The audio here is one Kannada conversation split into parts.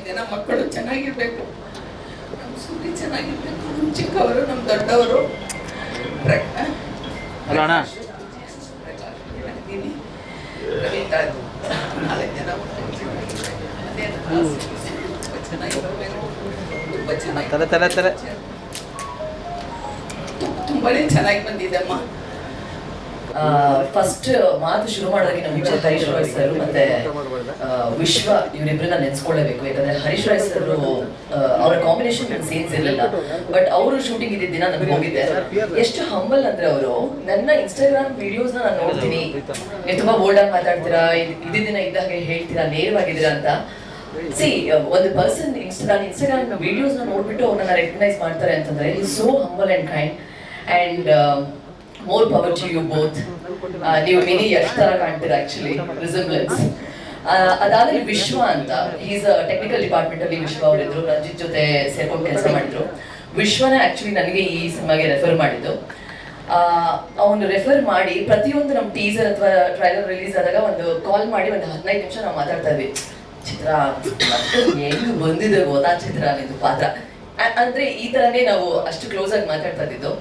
ಜನ ಮಕ್ಕಳು ಚೆನ್ನಾಗಿರ್ಬೇಕು, ನಮ್ಮ ಸುದ್ದಿ ಚೆನ್ನಾಗಿರ್ಬೇಕು, ನಮ್ಮ ಚಿಕ್ಕವರು ನಮ್ಮ ದೊಡ್ಡವರು. ತುಂಬಾನೇ ಚೆನ್ನಾಗಿ ಬಂದಿದ್ದಮ್ಮ. ಫಸ್ಟ್ ಮಾತು ಶುರು ಮಾಡೋದಕ್ಕೆ ನಮ್ಮ ಮುಂಚೆ ಹರೀಶ್ ರಾಯ್ ಸರ್ ಮತ್ತೆ ವಿಶ್ವ ಇವರಿಬ್ಬರನ್ನ ನೆನ್ಸ್ಕೊಳ್ಳೇಬೇಕು. ಯಾಕಂದ್ರೆ ಹರೀಶ್ ರಾಯ್ ಸರ್ ಅವರ ಕಾಂಬಿನೇಷನ್ ಸೀನ್ಸ್ ಇರಲಿಲ್ಲ, ಬಟ್ ಅವರು ಶೂಟಿಂಗ್ ಇದ್ದಿದ್ದ ದಿನ ನಾನು ಹೋಗಿದ್ದೆ. ಎಷ್ಟು ಹಂಬಲ್ ಅಂದ್ರೆ ಅವರು ನನ್ನ ಇನ್ಸ್ಟಾಗ್ರಾಮ್ ವಿಡಿಯೋಸ್ನ ನಾನು ನೋಡ್ತೀನಿ, ನೀವು ತುಂಬಾ ಬೋಲ್ಡ್ ಆಗಿ ಮಾತಾಡ್ತೀರಾ, ದಿನ ಇದ್ದಾಗೆ ಹೇಳ್ತೀರಾ, ನೇರವಾಗಿದ್ದೀರಾ ಅಂತ. ಸಿ ಒಂದು ಪರ್ಸನ್ ನಾನು ಇನ್ಸ್ಟಾಗ್ರಾಮ್ ವಿಡಿಯೋಸ್ ನೋಡ್ಬಿಟ್ಟು ಅವ್ರನ್ನ ರೆಕಗ್ನೈಸ್ ಮಾಡ್ತಾರೆ ಅಂತಂದ್ರೆ is so humble and kind and more power to you both. ನೀವು ಮಿನಿ ಎಷ್ಟು ತರ ಕಾಣ್ತೀರಾ ಆಕ್ಚುಲಿ, ರಿಸೆಂಬ್ಲೆನ್ಸ್. ಅದಾದ್ರೆ ವಿಶ್ವ ಅಂತ, ಈಸ್ ಟೆಕ್ನಿಕಲ್ ಡಿಪಾರ್ಟ್ಮೆಂಟ್ ಅಲ್ಲಿ ವಿಶ್ವ ಅವರಿದ್ರು, ರಂಜಿತ್ ಜೊತೆ ಸೇರ್ಕೊಂಡು ಕೆಲಸ ಮಾಡಿದ್ರು. ವಿಶ್ವನೇ ಆಕ್ಚುಲಿ ನನಗೆ ಈ ಸಿನಿಮಾಗೆ ರೆಫರ್ ಮಾಡಿದ್ದು. ಅವನು ರೆಫರ್ ಮಾಡಿ ಪ್ರತಿಯೊಂದು ನಮ್ಮ ಟೀಸರ್ ಅಥವಾ ಟ್ರೈಲರ್ ರಿಲೀಸ್ ಆದಾಗ ಒಂದು ಕಾಲ್ ಮಾಡಿ ಒಂದು 15 ನಿಮಿಷ ನಾವು ಮಾತಾಡ್ತಾ ಇದ್ವಿ. ಚಿತ್ರ ಹೆಂಗ್ ಬಂದಿದೆ ಗೊತ್ತಾ ಚಿತ್ರ ನಿಂದು ಪಾತ್ರ ಅಂದ್ರೆ ಈ ತರನೇ ನಾವು ಅಷ್ಟು ಕ್ಲೋಸ್ ಆಗಿ ಮಾತಾಡ್ತಾ ಇದ್ದಿದ್ದು.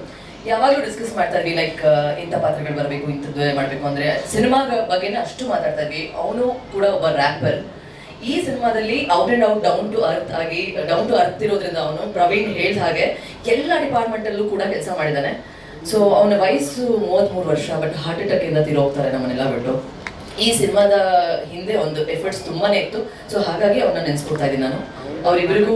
ಯಾವಾಗಲೂ ಡಿಸ್ಕಸ್ ಮಾಡ್ತಾ ಇದ್ವಿ, ಲೈಕ್ ಇಂಥ ಪಾತ್ರಗಳು ಬರಬೇಕು, ಇಂಥದ್ದು ಮಾಡಬೇಕು ಅಂದ್ರೆ ಸಿನಿಮಾ ಬಗ್ಗೆನೇ ಅಷ್ಟು ಮಾತಾಡ್ತಾ ಇದ್ವಿ. ಅವನು ಕೂಡ ಒಬ್ಬ ರ್ಯಾಪರ್. ಈ ಸಿನಿಮಾದಲ್ಲಿ out and out down to earth ಇರೋದ್ರಿಂದ ಅವನು ಪ್ರವೀಣ್ ಹೇಳ್ದ ಹಾಗೆ ಎಲ್ಲ ಡಿಪಾರ್ಟ್ಮೆಂಟ್ ಅಲ್ಲೂ ಕೂಡ ಕೆಲಸ ಮಾಡಿದ್ದಾನೆ. ಸೊ ಅವನ ವಯಸ್ಸು 33 ವರ್ಷ, ಬಟ್ ಹಾರ್ಟ್ ಅಟ್ಯಾಕ್ ಇಂದ ತೀರೋಗ್ತಾರೆ ನಮ್ಮನ್ನೆಲ್ಲ ಬಿಟ್ಟು. ಈ ಸಿನಿಮಾದ ಹಿಂದೆ ಒಂದು ಎಫರ್ಟ್ಸ್ ತುಂಬಾನೇ ಇತ್ತು. ಸೊ ಹಾಗಾಗಿ ಅವನ್ನ ನೆನ್ಸ್ಕೊಡ್ತಾ ಇದ್ದೀನಿ ನಾನು. ಅವರಿಬ್ಬರಿಗೂ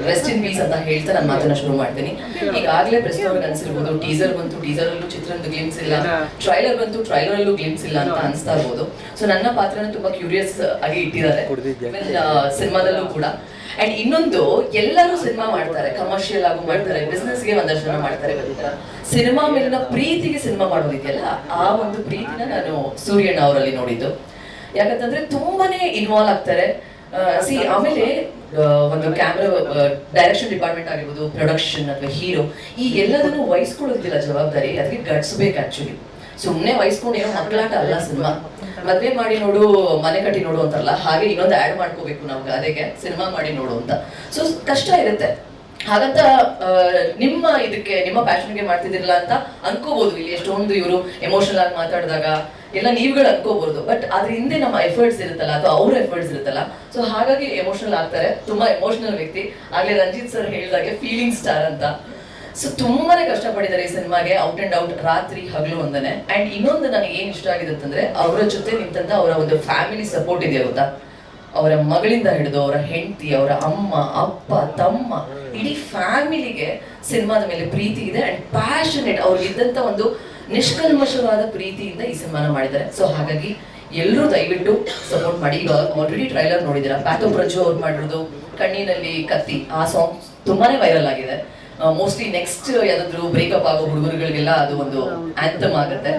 ರೆಸ್ಟ್ ಇನ್ ಪೀಸ್ ಅಂತ ಹೇಳ್ತಾ ನಾನು ಮಾತನ್ನ ಶುರು ಮಾಡ್ತೀನಿ. ಈಗಾಗಲೇ ಪ್ರೆಸ್ ಅವ್ರಿಗೆ ಅನ್ಸಿರ್ಬೋದು, ಟೀಸರ್ ಬಂತು, ಟೀಸರ್ ಅಲ್ಲೂ ಚಿತ್ರದ ಗ್ಲಿಮ್ಸ್ ಇಲ್ಲ, ಟ್ರೈಲರ್ ಬಂತು, ಟ್ರೈಲರ್ ಅಲ್ಲೂ ಗ್ಲಿಮ್ಸ್ ಇಲ್ಲ ಅಂತ ಅನ್ಸ್ತಾ ಇರ್ಬೋದು. ಸೊ ನನ್ನ ಪಾತ್ರನ ತುಂಬಾ ಕ್ಯೂರಿಯಸ್ ಆಗಿ ಇಟ್ಟಿದ್ದಾರೆ ಸಿನಿಮಾದಲ್ಲೂ ಕೂಡ. ಅಂಡ್ ಇನ್ನೊಂದು, ಎಲ್ಲರೂ ಸಿನಿಮಾ ಮಾಡ್ತಾರೆ, ಕಮರ್ಷಿಯಲ್ ಆಗು ಮಾಡ್ತಾರೆ, ಬಿಸ್ನೆಸ್ಗೆ ಒಂದಷ್ಟು ಜನ ಮಾಡ್ತಾರೆ. ಸಿನಿಮಾ ಮೇಲಿನ ಪ್ರೀತಿಗೆ ಸಿನಿಮಾ ಮಾಡೋದಿದೆಯಲ್ಲ, ಆ ಒಂದು ಪ್ರೀತಿನ ನಾನು ಸೂರ್ಯಣ್ಣ ಅವರಲ್ಲಿ ನೋಡಿದ್ದು. ಯಾಕಂತಂದ್ರೆ ತುಂಬಾನೇ ಇನ್ವಾಲ್ವ್ ಆಗ್ತಾರೆ. ಆಮೇಲೆ ಒಂದು ಕ್ಯಾಮ್ರಾ ಡೈರೆಕ್ಷನ್ ಡಿಪಾರ್ಟ್ಮೆಂಟ್ ಆಗಿರ್ಬೋದು, ಪ್ರೊಡಕ್ಷನ್ ಅಥವಾ ಹೀರೋ, ಈ ಎಲ್ಲದನ್ನು ವಹಿಸ್ಕೊಳ್ಳೋದಿಲ್ಲ ಜವಾಬ್ದಾರಿ. ಅದಕ್ಕೆ ಗಟ್ಸ್ಬೇಕು ಆಕ್ಚುಲಿ. ಸುಮ್ಮನೆ ವಹಿಸ್ಕೊಂಡು ಏನೋ ಮಕ್ಕಳಾಟ ಅಲ್ಲ ಸಿನಿಮಾ. ಮದ್ವೆ ಮಾಡಿ ನೋಡು, ಮನೆ ಕಟ್ಟಿ ನೋಡು ಅಂತಾರಲ್ಲ, ಹಾಗೆ ಇನ್ನೊಂದು ಆಡ್ ಮಾಡ್ಕೋಬೇಕು ನಾವು ಅದಕ್ಕೆ ಸಿನಿಮಾ ಮಾಡಿ ನೋಡು ಅಂತ. ಸೊ ಕಷ್ಟ ಇರುತ್ತೆ. ಹಾಗಂತ ನಿಮ್ಮ ಪ್ಯಾಷನ್ಗೆ ಮಾಡ್ತಿದಿರಲ್ಲ ಅಂತ ಅನ್ಕೋಬಹುದು. ಇಲ್ಲಿ ಎಷ್ಟೊಂದು ಇವರು ಎಮೋಷನಲ್ ಆಗಿ ಮಾತಾಡಿದಾಗ ಎಲ್ಲ ನೀವುಗಳು ಅನ್ಕೋಬಹುದು, ಬಟ್ ಅದ್ರ ಹಿಂದೆ ನಮ್ಮ ಎಫರ್ಟ್ಸ್ ಇರುತ್ತಲ್ಲ ಅಥವಾ ಅವ್ರ ಎಫರ್ಟ್ಸ್ ಇರುತ್ತಲ್ಲ. ಸೊ ಹಾಗಾಗಿ ಎಮೋಷನಲ್ ಆಗ್ತಾರೆ. ತುಂಬಾ ಎಮೋಷನಲ್ ವ್ಯಕ್ತಿ. ಆಗ್ಲೇ ರಂಜಿತ್ ಸರ್ ಹೇಳಿದಾಗೆ ಫೀಲಿಂಗ್ ಸ್ಟಾರ್ ಅಂತ. ಸೊ ತುಂಬಾನೇ ಕಷ್ಟಪಟ್ಟಿದ್ದಾರೆ ಈ ಸಿನಿಮಾಗೆ, ಔಟ್ ಅಂಡ್ ಔಟ್, ರಾತ್ರಿ ಹಗಲು ಒಂದನೆ. ಅಂಡ್ ಇನ್ನೊಂದು ನನಗೆ ಏನ್ ಇಷ್ಟ ಆಗಿದೆ ಅಂತಂದ್ರೆ, ಅವರ ಜೊತೆ ನಿಂತಂತ ಅವರ ಒಂದು ಫ್ಯಾಮಿಲಿ ಸಪೋರ್ಟ್ ಇದೆ ಗೊತ್ತಾ. ಅವರ ಮಗಳಿಂದ ಹಿಡಿದು ಅವರ ಹೆಂಡತಿ, ಅವರ ಅಮ್ಮ, ಅಪ್ಪ, ತಮ್ಮ, ಇಡೀ ಫ್ಯಾಮಿಲಿಗೆ ಸಿನಿಮಾದ ಮೇಲೆ ಪ್ರೀತಿ ಇದೆ. ಅಂಡ್ ಪ್ಯಾಷನೇಟ್, ಅವ್ರಿಗಿದ್ದಂತ ಒಂದು ನಿಷ್ಕಲ್ಮಶವಾದ ಪ್ರೀತಿಯಿಂದ ಈ ಸಿನಿಮಾನ ಮಾಡಿದ್ದಾರೆ. ಸೊ ಹಾಗಾಗಿ ಎಲ್ಲರೂ ದಯವಿಟ್ಟು ಸಪೋರ್ಟ್ ಮಾಡಿ. ಈಗ ಆಲ್ರೆಡಿ ಟ್ರೈಲರ್ ನೋಡಿದಿರಾ, ಪ್ಯಾಥೋ ಪ್ರಜು ಅವ್ರು ಮಾಡಿರೋದು ಕಣ್ಣಿನಲ್ಲಿ ಕತ್ತಿ, ಆ ಸಾಂಗ್ ತುಂಬಾನೇ ವೈರಲ್ ಆಗಿದೆ. ಮೋಸ್ಟ್ಲಿ ನೆಕ್ಸ್ಟ್ ಯಾವ್ದಾದ್ರು ಬ್ರೇಕಪ್ ಆಗೋ ಹುಡುಗರುಗಳಿಗೆಲ್ಲ ಅದು ಒಂದು ಆಂಥಮ್ ಆಗುತ್ತೆ.